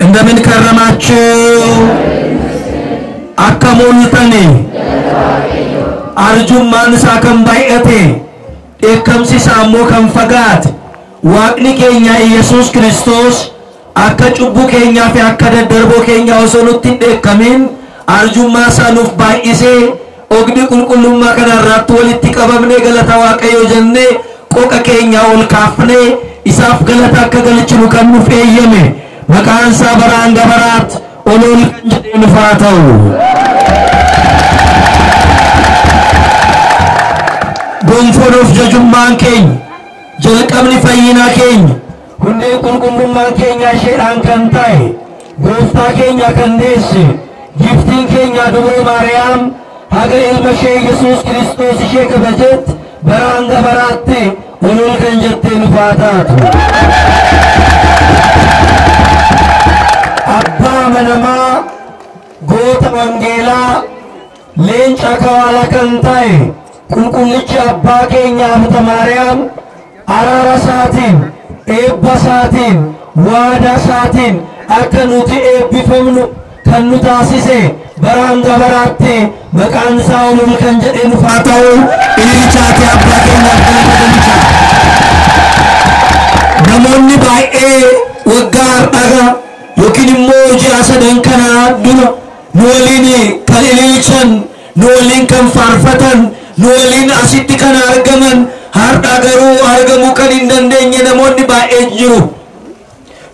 እንደምን ከረማችሁ አከሙልተኒ አርጁማን ሳከም ባይእቴ ኤከምሲ ሳሞ ከምፈጋት ዋቅኒ ኬኛ ኢየሱስ ክርስቶስ akka cubbu keenya fi akka daddarbo keenya osoo nutti dheekkamin arjummaa sanuuf baay'isee ogni qulqullummaa kanarratti walitti qabamne galata waaqayyo jenne qoqa keenya ol kaafne isaaf galata akka galchinu kan nuuf eeyyame maqaan isaa baraan gabaraat olol kan jedhee nuuf haa ta'u. gonfoof jajummaan keenya jalqabni fayyinaa keenya hunde qulqullummaan keenya sheedhaan kan ta'e gooftaa keenya kan deesse giftiin keenya dubroo maariyaam haga ilma ishee yesuus kiristoos ishee kabajet baraan gabaraatti olol kan jettee nuuf haa taatu. abbaa manamaa goota wangeelaa leenca kawaala kan ta'e qulqullichi abbaa keenya abta maariyaam araara isaatiin eebba isaatiin waada isaatiin akka nuti eebbifamnu kan nu taasise baraan gabaraatti maqaan isaa olol kan jedhee nuuf haa ta'u. ililchaati abbaa keenyaaf galata galcha. namoonni baay'ee waggaa har'aga yookiin immoo ji'a sadan kanaa dura nu waliin kan ililchan nu waliin kan faarfatan nu waliin asitti kan argaman har'a garuu argamuu kan hin dandeenye namoonni baay'ee jiru.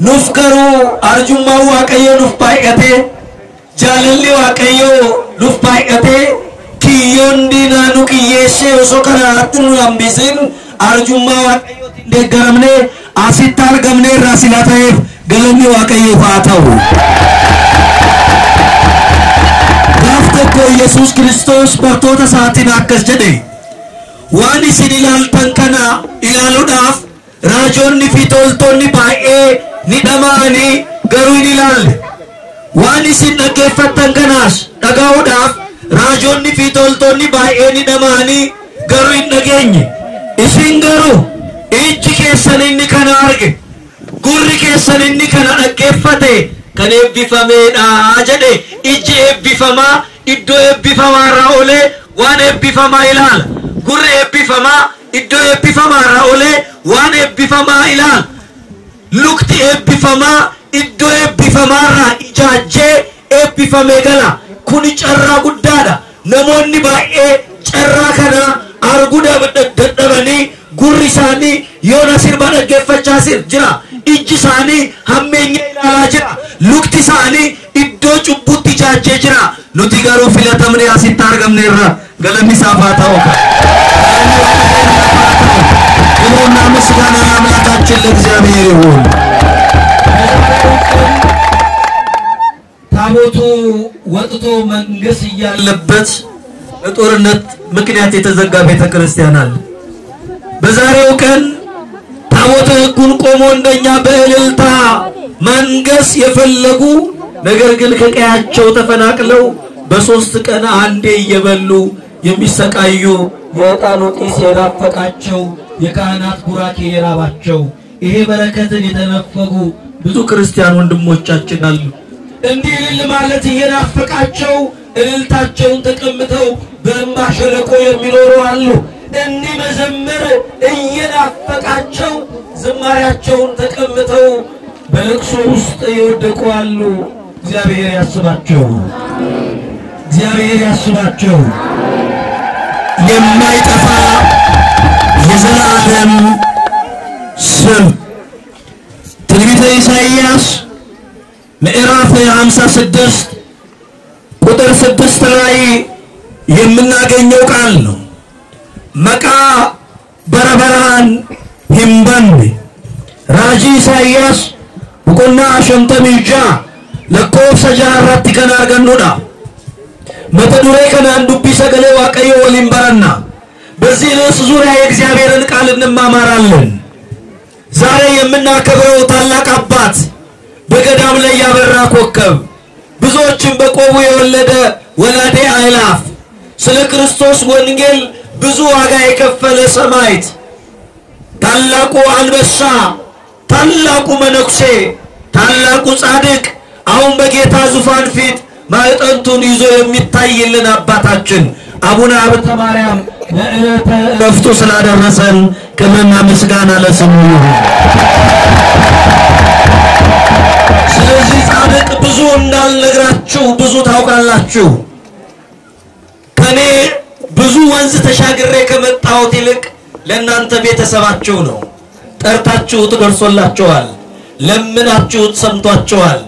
nuuf garuu arjummaa waaqayyo nuuf baay'ate jaalalli waaqayyo nuuf baay'ate kiyyoon diinaa nu kiyyeessee osoo kanaatti nu hambisin arjummaa waaqayyootiin deeggaramne asitti argamne irraa sila ta'eef galanni waaqayyoof haa ta'u. gaaf tokko yesuus kiristoos bartoota isaatiin akkas jedhe waan isin ilaaltan kana ilaaluudhaaf raajoonni fi toltoonni baay'ee ni dhama'anii garuu hin ilaalle waan isin dhaggeeffattan kanaas dhaga'uudhaaf raajoonni fi toltoonni baay'ee ni dhama'anii garuu hin dhageenye isin garuu ijji keessan inni kana arge gurri keessan inni kana dhaggeeffate kan eebbifameedha jedhe. ijji eebbifamaa iddoo eebbifamaarraa olee waan eebbifamaa ilaala. gurri eebbifamaa iddoo eebbifamaarraa olee waan eebbifamaa ilaala. lukti eebbifamaa iddoo eebbifamaarraa ijaajjee eebbifamee gala. kuni carraa guddaadha. namoonni baay'ee carraa kana arguu dadhabanii gurri isaanii yoona sirba dhaggeeffachaa jira. ijji isaanii hammeenya ilaalaa jira. lukti isaanii iddoo cubbutti ijaajjee jira. nuti garuu filatamne asitti argamne irra galanni isaaf haa ta'u. ክብርና ምስጋና ለአምላካችን ለእግዚአብሔር ይሁን። ታቦቱ ወጥቶ መንገስ ያለበት በጦርነት ምክንያት የተዘጋ ቤተክርስቲያን አለ። በዛሬው ቀን ታቦቱ ሕጉን ቆሞ እንደኛ በእልልታ መንገስ የፈለጉ ነገር ግን ከቀያቸው ተፈናቅለው በሶስት ቀን አንዴ እየበሉ የሚሰቃዩ የዕጣኑ ጢስ የናፈቃቸው የካህናት ቡራኬ የራባቸው ይሄ በረከትን የተነፈጉ ብዙ ክርስቲያን ወንድሞቻችን አሉ። እንዲህ እልል ማለት እየናፈቃቸው እልልታቸውን ተቀምጠው በእንባ ሸለቆ የሚኖሩ አሉ። እንዲህ መዘመር እየናፈቃቸው ዝማሬያቸውን ተቀምጠው በልቅሶ ውስጥ የወደቁ አሉ። እግዚአብሔር ያስባቸው። እግዚአብሔር ያስባቸው። የማይጠፋ የዘላለም ስም ትንቢተ ኢሳይያስ ምዕራፍ 56 ቁጥር 6 ላይ የምናገኘው ቃል ነው። መቃ በረበራን ሂምባን ራጂ ኢሳይያስ ቁና ሸምተሚጃ ለኮፍ ሰጃራት ከናርገኑዳ መተዱሬ ከናን ዱቢ ሰገሌ ዋቀዮ ወሊምበረና በዚህ ርዕስ ዙሪያ የእግዚአብሔርን ቃል እንማማራለን። ዛሬ የምናከብረው ታላቅ አባት በገዳም ላይ ያበራ ኮከብ ብዙዎችን በቆቡ የወለደ ወላዴ አእላፍ ስለ ክርስቶስ ወንጌል ብዙ ዋጋ የከፈለ ሰማዕት ታላቁ አንበሳ ታላቁ መነኩሴ ታላቁ ጻድቅ አሁን በጌታ ዙፋን ፊት ማዕጠንቱን ይዞ የሚታይልን አባታችን አቡነ ሀብተ ማርያም ለዕለተ ዕረፍቱ ስላደረሰን ክብርና ምስጋና ለስሙ ይሁን። ስለዚህ ጻድቅ ብዙ እንዳልነግራችሁ ብዙ ታውቃላችሁ። ከኔ ብዙ ወንዝ ተሻግሬ ከመጣሁት ይልቅ ለእናንተ ቤተሰባችሁ ነው። ጠርታችሁት ደርሶላችኋል፣ ለምናችሁት ሰምቷችኋል፣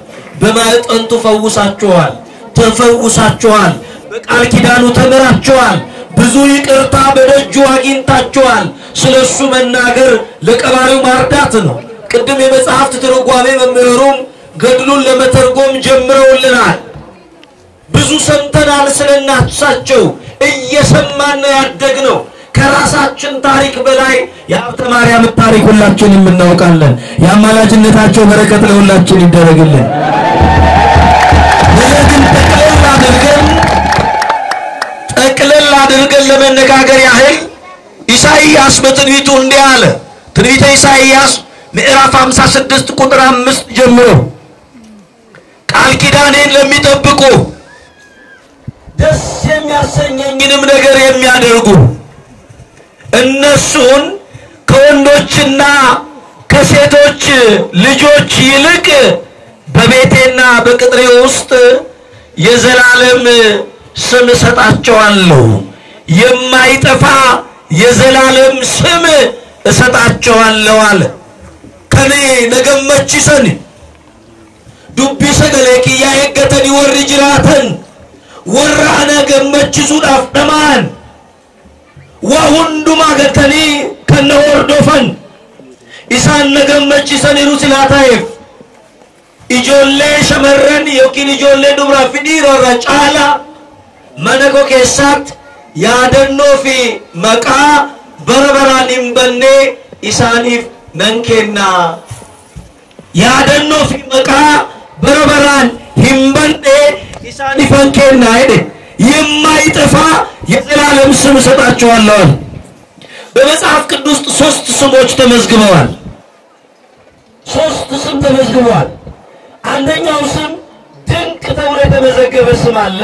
በማዕጠንቱ ፈውሳችኋል፣ ተፈውሳችኋል፣ በቃል ኪዳኑ ተምራችኋል፣ ብዙ ይቅርታ በደጁ አግኝታችኋል። ስለሱ መናገር ለቀባሪው ማርዳት ነው። ቅድም የመጽሐፍት ትርጓሜ መምህሩም ገድሉን ለመተርጎም ጀምረውልናል። ብዙ ሰምተናል ስለናሳቸው እየሰማን ያደግነው ከራሳችን ታሪክ በላይ የሀብተ ማርያም ታሪክ ሁላችንም እናውቃለን። የአማላጅነታቸው በረከት ለሁላችን ይደረግልን። ለምን ጠቅለል አድርገን ለመነጋገር ያህል ኢሳይያስ በትንቢቱ እንዲህ አለ። ትንቢተ ኢሳይያስ ምዕራፍ 56 ቁጥር 5 ጀምሮ ቃል ኪዳኔን ለሚጠብቁ ደስ የሚያሰኘኝንም ነገር የሚያደርጉ እነሱን ከወንዶችና ከሴቶች ልጆች ይልቅ በቤቴና በቅጥሬ ውስጥ የዘላለም ስም እሰጣቸዋለሁ፣ የማይጠፋ የዘላለም ስም እሰጣቸዋለሁ አለ። ከኔ ነገመችሰን ዱቢ ሰገሌ ኪያ የገተን ወር ጅራተን ወራነ ገመችሱዳፍ ደማን ወሁንዱማ ገተኒ ከነወርዶፈን ኢሳን ነገመችሰን ሩስላታይፍ ኢጆሌ ሸመረን ዮኪን ኢጆሌ ዱብራ ፊዲሮራ ጫላ መነኮ ኬሳት ያደኖ ፊ መቃ በረበራን ይምበኔ ኢሳኒፍ መንኬና ያደኖ ፊ መቃ በረበራን ይምበኔ ኢሳኒፍ መንኬና አይደ የማይጠፋ የዘላለም ስም ሰጣቸዋለሁ። በመጽሐፍ ቅዱስ 3 ስሞች ተመዝግበዋል። 3 ስም ተመዝግበዋል። አንደኛው ስም ድንቅ ተብሎ የተመዘገበ ስም አለ።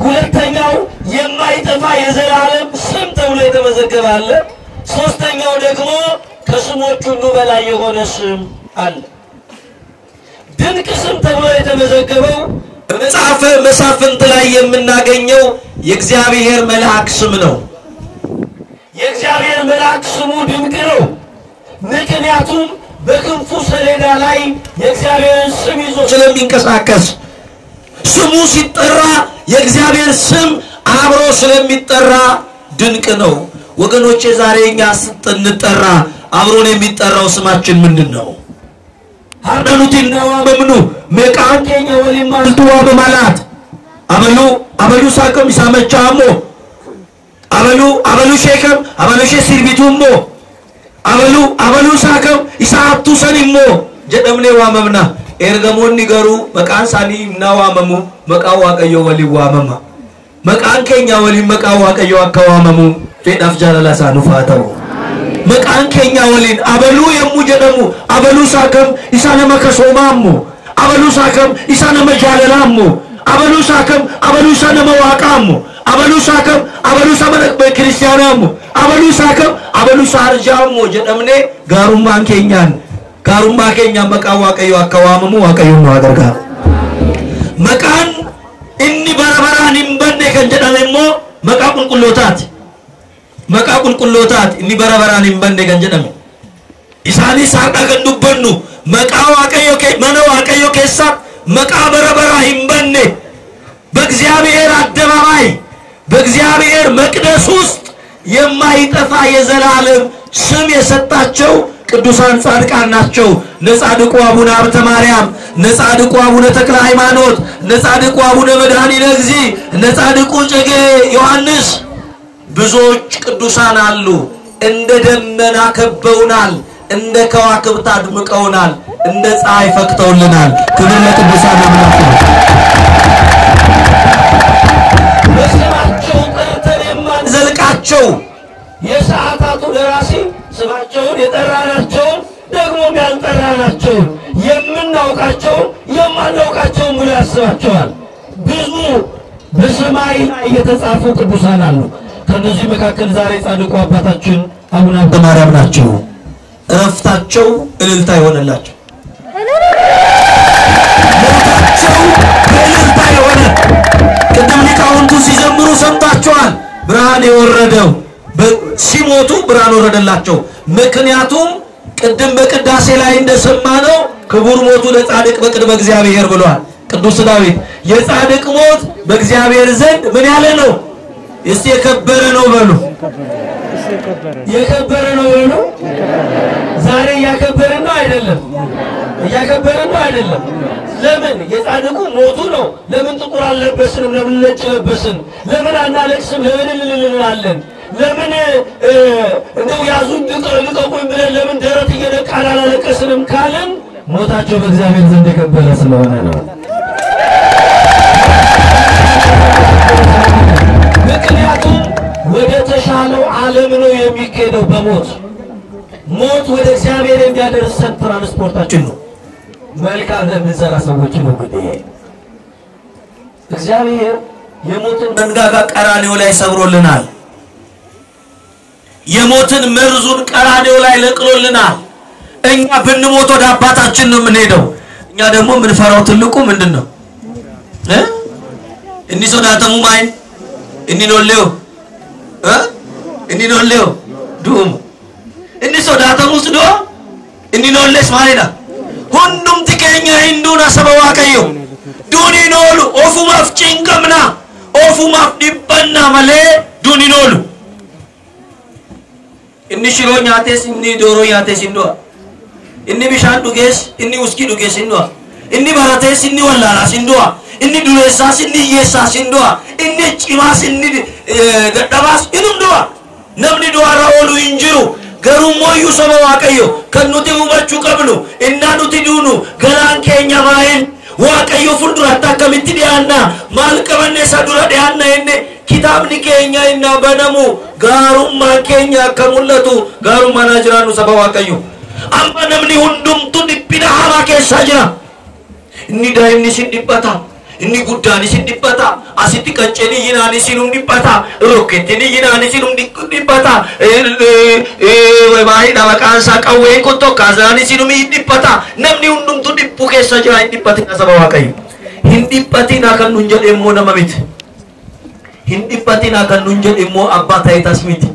ሁለተኛው የማይጠፋ የዘላለም ስም ተብሎ የተመዘገበ አለ። ሶስተኛው ደግሞ ከስሞች ሁሉ በላይ የሆነ ስም አለ። ድንቅ ስም ተብሎ የተመዘገበው በመጽሐፈ መሳፍንት ላይ የምናገኘው የእግዚአብሔር መልአክ ስም ነው። የእግዚአብሔር መልአክ ስሙ ድንቅ ነው። ምክንያቱም በክንፉ ሰሌዳ ላይ የእግዚአብሔር ስም ይዞ ስለሚንቀሳቀስ ስሙ ሲጠራ የእግዚአብሔር ስም አብሮ ስለሚጠራ ድንቅ ነው። ወገኖቼ ዛሬኛ ስንጠራ አብሮን የሚጠራው ስማችን ምንድነው? ሀርዳኑቲናዋ በምኑ መቃንከኛ ወሊማልቱዋ በማላት አበሉ ሳከም ይሳመቻሞ አበሉ ሼከም አበሉ ሼሲርቢቱሞ አበሉ ሳከም ይሳአቱ ሰኒሞ ጀደምኔ ዋመምና ኤርገሞኒ ገሩ መቃን ሳኒ ናዋመሙ መቃው ዋቀዮ ወሊ ዋመማ መቃንከኛ ወሊ መቃው ዋቀዮ አከዋመሙ ፌዳፍ ጃላላሳ ኑፋተው መቃንከኛ ወሊን አበሉ የሙጀደሙ አበሉ ሳከም ኢሳነ መከሶማሙ አበሉ ሳከም ኢሳነ መጃለላሙ አበሉ ሳከም አበሉ ኢሳነ መዋቃሙ አበሉ ሳከም አበሉ ሰመነ በክርስቲያናሙ አበሉ ሳከም አበሉ ሳርጃሙ ጀደምኔ ጋሩማንከኛን ጋሩማንከኛ መቃው ዋቀዮ አከዋመሙ ዋቀዮ ነው አደርጋ መቃን እኒ በረበራን ይምበኔ ከንጀዳለሞ መቃቁን ቁሎታት እኒ በረበራን ይምበኔ ከንጀዳለ ኢሳኒ ሳቃ ገንዱበኑ መቃው ዋቀዮ መነ ዋቀዮ ከሳ መቃ በረበራ ይምበኔ በእግዚአብሔር አደባባይ በእግዚአብሔር መቅደስ ውስጥ የማይጠፋ የዘላለም ስም የሰጣቸው ቅዱሳን ጻድቃን ናቸው። ነጻድቁ አቡነ ሀብተ ማርያም፣ ነጻድቁ አቡነ ተክለ ሃይማኖት፣ ነጻድቁ አቡነ መድኃኒነ እግዚእ፣ ነጻድቁ እጨጌ ዮሐንስ ብዙዎች ቅዱሳን አሉ። እንደ ደመና ከበውናል፣ እንደ ከዋክብት አድምቀውናል፣ እንደ ፀሐይ ፈክተውልናል። ክብር ለቅዱሳን አምላክ ነው። በስማቸው ጠርተን የማንዘልቃቸው የሰዓታቱ ደራሲ ስማቸውን የጠራናቸውን ደግሞ ያልጠራናቸው የምናውቃቸው የማናውቃቸው ብሎ ያስባቸዋል። ብዙ በሰማይ የተጻፉ ቅዱሳን አሉ። ከነዚህ መካከል ዛሬ ጻድቁ አባታችን አቡነ ሀብተ ማርያም ናቸው። እረፍታቸው እልልታ ይሆነላቸው። ሞታቸው እልልታ ይሆነ። ቅድም ሊቃውንቱ ሲዘምሩ ሰምታችኋል። ብርሃን የወረደው ሲሞቱ ብርሃን ወረደላቸው። ምክንያቱም ቅድም በቅዳሴ ላይ እንደሰማነው ክቡር ሞቱ ለጻድቅ በቅድመ እግዚአብሔር ብሏል ቅዱስ ዳዊት። የጻድቅ ሞት በእግዚአብሔር ዘንድ ምን ያለ ነው? እስቲ የከበረ ነው በሉ። የከበረ ነው በሉ። ዛሬ ያከበረ ነው አይደለም? ያከበረ ነው አይደለም? ለምን የጻድቁ ሞቱ ነው? ለምን ጥቁር አልለበስንም? ለምን ነጭ ለበስን? ለምን አናለቅስም? ለምን እንልልናለን? ለምን እንደው ያዙን ልቀቁኝ ብለን ለምን ደረት እየደቃን አላለቀስንም ካለን ሞታቸው በእግዚአብሔር ዘንድ የከበረ ስለሆነ ነው። ምክንያቱም ወደ ተሻለው ዓለም ነው የሚሄደው በሞት። ሞት ወደ እግዚአብሔር የሚያደርሰን ትራንስፖርታችን ነው። መልካም ለምንሰራ ሰዎች ነው። እንግዲህ እግዚአብሔር የሞትን መንጋጋ ቀራንዮ ላይ ሰብሮልናል። የሞትን መርዙን ቀራንዮ ላይ ለቅሎልናል። እኛ ብንሞት ወደ አባታችን ነው የምንሄደው። እኛ ደግሞ የምንፈራው ትልቁ ምንድነው? እኒ ሶዳተሙ ማይ እኒ ኖሌው እኒ ኖሌው ዱም እኒ ሶዳተሙ ስዶ እኒ ኖሌስ ማለዳ ሁንዱም ትከኛ እንዱና ሰበዋ ቀዩ ዱኒ ኖሉ ኦፉማፍ ጭንቀምና ኦፉማፍ ዲበና ማለ ዱኒ ኖሉ እኒ ሽሮ ኛቴስ እኒ ዶሮ ኛቴስ እንዶ እኒ ቢሻን ዱጌስ እኒ ውስኪ ዱጌስ እንዶ እኒ ባራቴስ እኒ ወላላስ እንዶ እኒ ዱሌሳስ እኒ የሳስ እንዶ እኒ ጭማስ እኒ ደደባስ እንዶ ነምኒ ዶራ ኦሉ እንጅሩ ገሩሞዩ ሰበዋ ቀዩ ከኑቲ ውበቹ ቀብሉ እና ኑቲ ዱኑ ገላን ኬኛ ማይን ዋቀዩ ፉልዱራ ታከምቲ ዲያና ማልቀበነ ሰዱራ ዲያና እነ kitabni keenya inna banamu garumma keenya kamulatu garumma najranu sabawa kayu amma namni hundumtu dippina hama keessa jira. Inni daa'imni sin dhiphata, inni guddaan sin dhiphata, asitti qanceni yinaani sinum dhiphata, rokketini yinaani sinum dhiphata, wayi maqaan isaa qawween kun tokkaasani sinum dhiphata. Namni hundumtu dhiphu keessa jira. Hin dhiphatina sabawa kayu hin dhiphatina kan nun jedhe immoo nama miti. Hindipatina kan nunjad immo abba tay tasmiti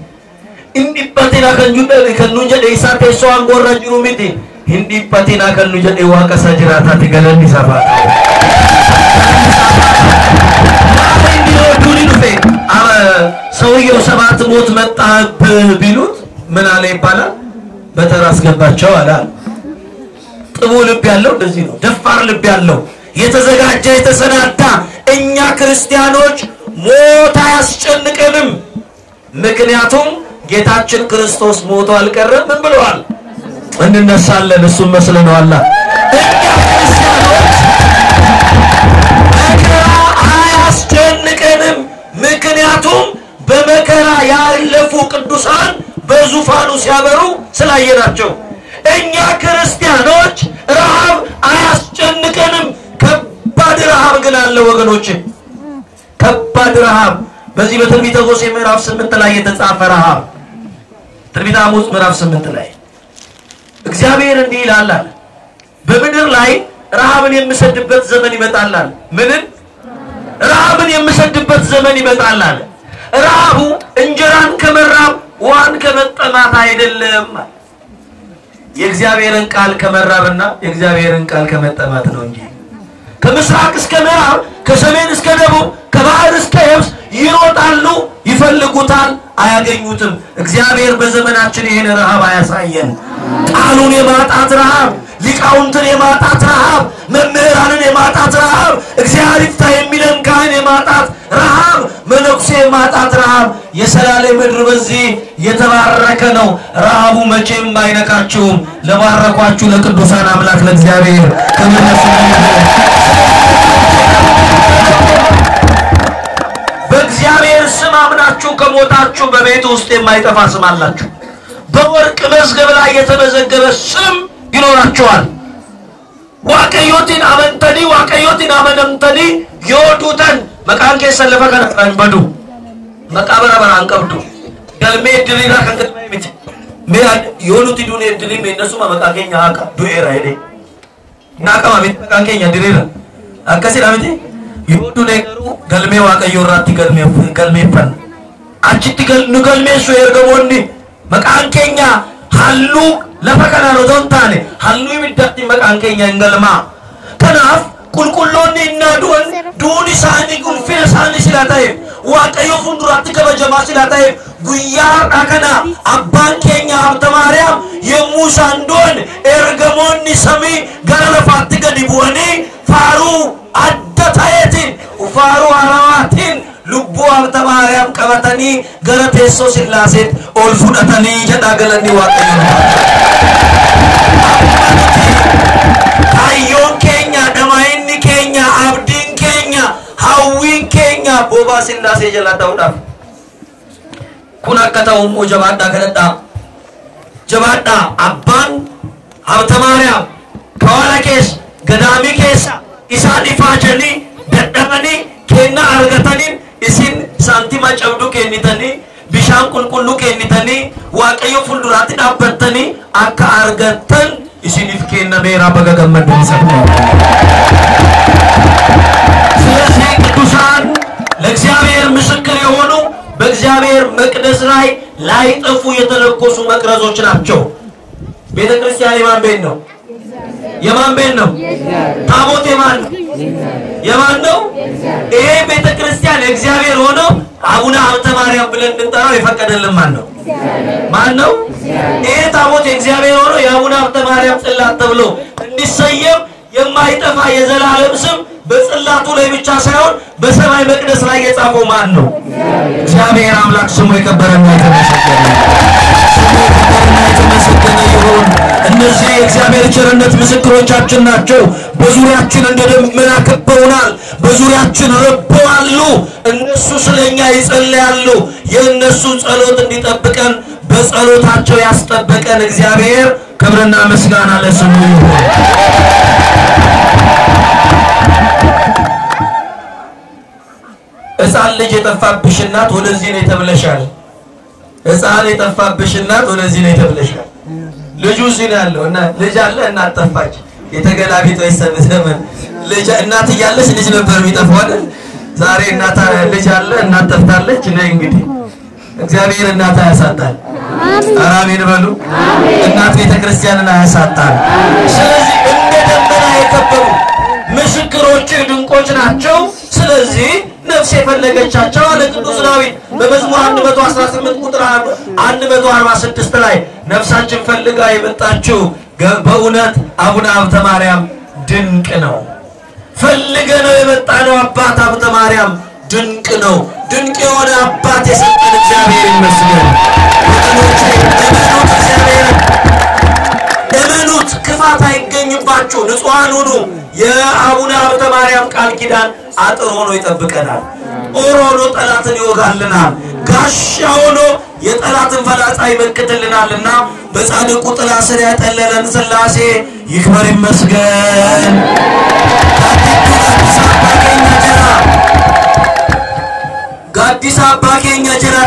hindipatina kan judal kan nunjad isa teso angora jurumiti hindipatina kan nunjad waka sajirata tigalan di sapa indio duri dufe ሰውየው ሰባት ሞት መጣ ቢሉት ምን አለ ይባላል? በተራ አስገባቸው አለ። ጥቡ ልብ ያለው እንደዚህ ነው። ደፋር ልብ ያለው የተዘጋጀ የተሰናዳ እኛ ክርስቲያኖች ሞት አያስጨንቀንም። ምክንያቱም ጌታችን ክርስቶስ ሞቶ አልቀረም። ምን ብለዋል? እንነሳለን እሱም መስለነዋል። እኛ ክርስቲያኖች መከራ አያስጨንቀንም። ምክንያቱም በመከራ ያለፉ ቅዱሳን በዙፋኑ ሲያበሩ ስላየናቸው። እኛ ክርስቲያኖች ረሃብ አያስጨንቀንም። ከባድ ረሃብ ግን አለ ወገኖች። ከባድ ረሃብ በዚህ በትንቢተ ሆሴዕ ምዕራፍ 8 ላይ የተጻፈ ረሃብ። ትንቢተ አሞጽ ምዕራፍ 8 ላይ እግዚአብሔር እንዲህ ይላል፣ በምድር ላይ ረሃብን የምሰድበት ዘመን ይመጣል። ምንን? ረሃብን የምሰድበት ዘመን ይመጣል። ረሃቡ እንጀራን ከመራብ ውሃን ከመጠማት አይደለም። የእግዚአብሔርን ቃል ከመራብና የእግዚአብሔርን ቃል ከመጠማት ነው እንጂ ከምስራቅ እስከ ምዕራብ ከሰሜን እስከ ደቡብ ከባህር እስከ የብስ ይሮጣሉ፣ ይፈልጉታል፣ አያገኙትም። እግዚአብሔር በዘመናችን ይሄን ረሃብ አያሳየን። ቃሉን የማጣት ረሃብ፣ ሊቃውንትን የማጣት ረሃብ፣ መምህራንን የማጣት ረሃብ፣ እግዚአብሔር ይፍታ የሚለን ካህን የማጣት ረሃብ፣ መነኩሴ የማጣት ረሃብ። የሰላሌ ምድር በዚህ የተባረከ ነው። ረሃቡ መቼም አይነካችሁም። ለባረኳችሁ ለቅዱሳን አምላክ ለእግዚአብሔር ከመነሱ በእግዚአብሔር ስም አምናችሁ ከሞታችሁ በቤት ውስጥ የማይጠፋ ስም አላችሁ። በወርቅ መዝገብ ላይ የተመዘገበ ስም ይኖራቸዋል waaqayyotin amanamtani yodutan maqaan keessa lafa kana kan badu maqabara baraan qabdu galmee dirira kan galmee miti me yonuti dune diri me nasuma maqaa keenya haqa du'eera hede naqama miti maqaan keenya dirira akkasi dhamiti yodune garu galmee waaqayyo irratti galmeeffan achitti nu galmeessu ergamoonni maqaan keenya hallu lafa kana rodon taane hallu ibiddatti maqaan keenya engalma kanaaf qulqulloonni inna duun isaanii gulfina isaanii sila ta'e waaqayyo funduratti kabajamaa sila ta'e guyyaa kana abbaan keenya Habta Maariyaam yommuu isaan du'an ergamoonni samii gara lafaatti gadi bu'anii faaruu adda ta'eetiin faaruu harawaatiin lubbuu Habta Maariyaam qabatanii gara teessoo Sillaaseet ol fudhatanii jedha galanni waaqayyo ayyoon keenya dhamaa'inni keenya abdiin keenya hawwiin keenya boobaa Sillaasee jala ta'uudhaaf kun akka ta'u immoo jabaadhaa kadhadhaa jabaadhaa abbaan Habta Maariyaam kawala keessa gadaamii keessa isaan ifaajanii dadhabanii kenna argatanii isin saantima cabdu kennitanii bishaan qulqulluu kennitanii waaqayyo fuulduraatti dhaabbattanii akka argattan isinif kennameera baga gammaddan sabna ስለዚህ ቅዱሳን ለእግዚአብሔር ምስክር የሆኑ በእግዚአብሔር መቅደስ ላይ ላይጠፉ የተለኮሱ መቅረዞች ናቸው ቤተክርስቲያን የማን ቤት ነው የማን ቤት ነው ታቦት የማን ነው ይሄ ቤተክርስቲያን የእግዚአብሔር ሆኖ አቡነ ሀብተ ማርያም ብለን እንጠራው የፈቀደልን ማን ነው ይሄ ታቦት የእግዚአብሔር ሆኖ የአቡነ ሀብተ ማርያም ጽላት ተብሎ እንዲሰየም የማይጠፋ የዘላለም ስም በጽላቱ ላይ ብቻ ሳይሆን በሰማይ መቅደስ ላይ የጻፈው ማን ነው እግዚአብሔር አምላክ ስሙ የከበረና የተመሰገነ ይሁን እነዚህ የእግዚአብሔር ቸርነት ምስክሮቻችን ናቸው በዙሪያችን እንደደመና ከበውናል በዙሪያችን ረበዋሉ እነሱ ስለኛ ይጸልያሉ የእነሱ ጸሎት እንዲጠብቀን በጸሎታቸው ያስጠበቀን እግዚአብሔር ክብርና ምስጋና ለስሙ ይሁን ሕፃን ልጅ የጠፋብሽ እናት ወደዚህ ነው ተብለሻል ሕፃን የጠፋብሽ እናት ወደዚህ ነው ተብለሻል ልጁ እዚህ ነው ያለውና ልጅ አለ እናት ጠፋች የተገላቢጠው ይሰበሰበን ልጅ እናት እያለች ልጅ ነበር የሚጠፋው አይደል ዛሬ እናት ልጅ አለ እናት ጠፍታለች ነይ እንግዲህ እግዚአብሔር እናት ያሳጣል አሜን በሉ እናት ቤተክርስቲያንን ያሳጣል ስለዚህ እንደደመና የከበሩ ምስክሮች ድንቆች ናቸው ስለዚህ ነፍስ የፈለገቻቸው አለ ቅዱስ ዳዊት በመዝሙር 118 ቁጥር 146 ላይ ነፍሳችን ፈልጋ የመጣችው በእውነት አቡነ ሀብተ ማርያም ድንቅ ነው ፈልገነው የመጣነው አባት ሀብተ ማርያም ድንቅ ነው ድንቅ የሆነ አባት የሰጠን እግዚአብሔር ይመስገን እመኑት ክፋት አይገኝባችሁ ንጹሃን ሁኑ የአቡነ ሀብተ ማርያም ቃል ኪዳን አጥር ሆኖ ይጠብቀናል ኦር ሆኖ ጠላትን ይወጋልናል ጋሻ ሆኖ የጠላትን ፈላጻ ይመክትልናልና በጻድቁ ጥላ ስር ያጠለለን ሥላሴ ይክበር ይመስገን ጋዲስ አባ ኬኛ ጀራ